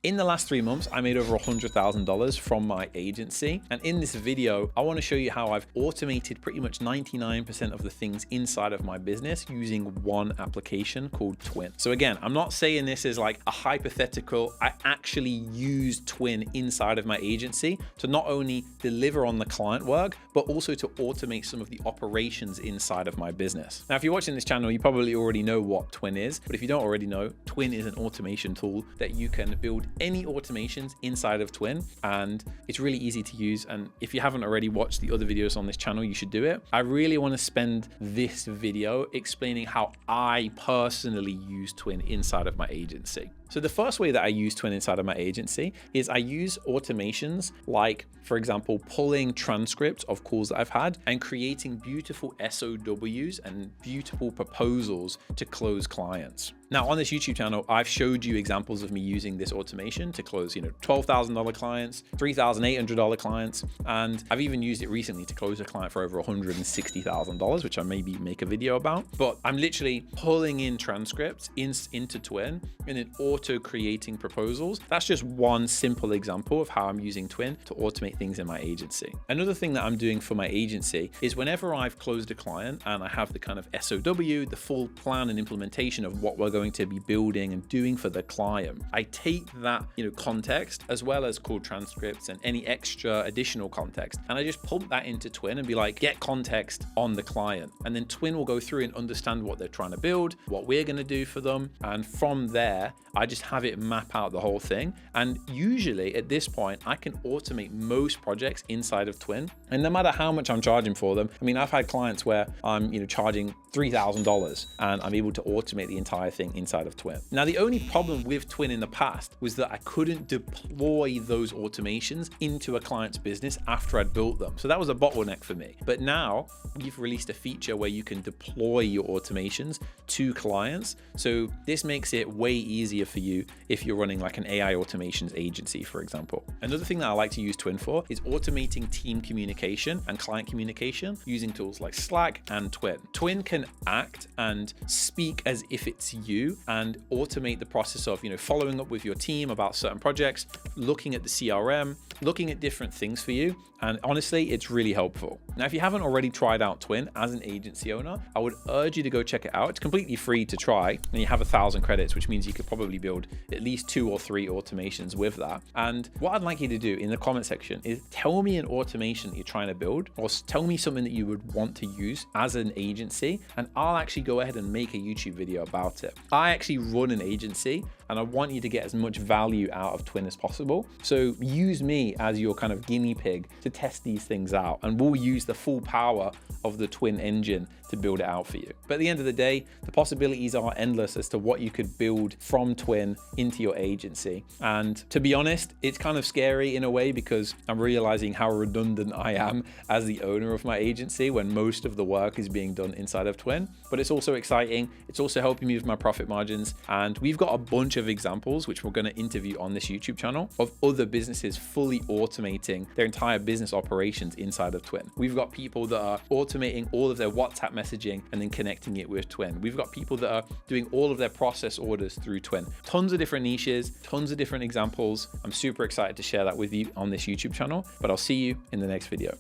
In the last 3 months, I made over $100,000 from my agency. And in this video, I want to show you how I've automated pretty much 99% of the things inside of my business using one application called Twin. So again, I'm not saying this is like a hypothetical. I actually use Twin inside of my agency to not only deliver on the client work, but also to automate some of the operations inside of my business. Now, if you're watching this channel, you probably already know what Twin is, but if you don't already know, Twin is an automation tool that you can build any automations inside of Twin, and it's really easy to use. And if you haven't already watched the other videos on this channel, you should do it. I really want to spend this video explaining how I personally use Twin inside of my agency. So the first way that I use Twin inside of my agency is I use automations like, for example, pulling transcripts of calls that I've had and creating beautiful SOWs and beautiful proposals to close clients. Now on this YouTube channel, I've showed you examples of me using this automation to close, $12,000 clients, $3,800 clients, and I've even used it recently to close a client for over $160,000, which I maybe make a video about. But I'm literally pulling in transcripts into Twin and then auto creating proposals. That's just one simple example of how I'm using Twin to automate things in my agency. Another thing that I'm doing for my agency is whenever I've closed a client and I have the kind of SOW, the full plan and implementation of what we're going to be building and doing for the client, I take that context as well as call transcripts and any extra additional context, and I just pump that into Twin and be like, get context on the client, and then Twin will go through and understand what they're trying to build, what we're going to do for them, and from there I just have it map out the whole thing. And usually at this point I can automate most projects inside of Twin, and no matter how much I'm charging for them, I mean, I've had clients where I'm charging $3,000 and I'm able to automate the entire thing inside of Twin. Now, the only problem with Twin in the past was that I couldn't deploy those automations into a client's business after I'd built them. So that was a bottleneck for me. But now we've released a feature where you can deploy your automations to clients. So this makes it way easier for you if you're running like an AI automations agency, for example. Another thing that I like to use Twin for is automating team communication and client communication using tools like Slack and Twin. Twin can act and speak as if it's you and automate the process of, following up with your team about certain projects, looking at the CRM, looking at different things for you. And honestly, it's really helpful. Now, if you haven't already tried out Twin as an agency owner, I would urge you to go check it out. It's completely free to try, and you have 1,000 credits, which means you could probably build at least 2 or 3 automations with that. And what I'd like you to do in the comment section is tell me an automation that you're trying to build, or tell me something that you would want to use as an agency, and I'll actually go ahead and make a YouTube video about it. I actually run an agency, and I want you to get as much value out of Twin as possible. So use me as your kind of guinea pig to test these things out, and we'll use the full power of the Twin engine to build it out for you. But at the end of the day, the possibilities are endless as to what you could build from Twin into your agency. And to be honest, it's kind of scary in a way because I'm realizing how redundant I am as the owner of my agency when most of the work is being done inside of Twin. But it's also exciting. It's also helping me with my profit margins. And we've got a bunch of examples, which we're going to interview on this YouTube channel, of other businesses fully automating their entire business operations inside of Twin. We've got people that are automating all of their WhatsApp messaging and then connecting it with Twin. We've got people that are doing all of their process orders through Twin. Tons of different niches, tons of different examples. I'm super excited to share that with you on this YouTube channel, but I'll see you in the next video.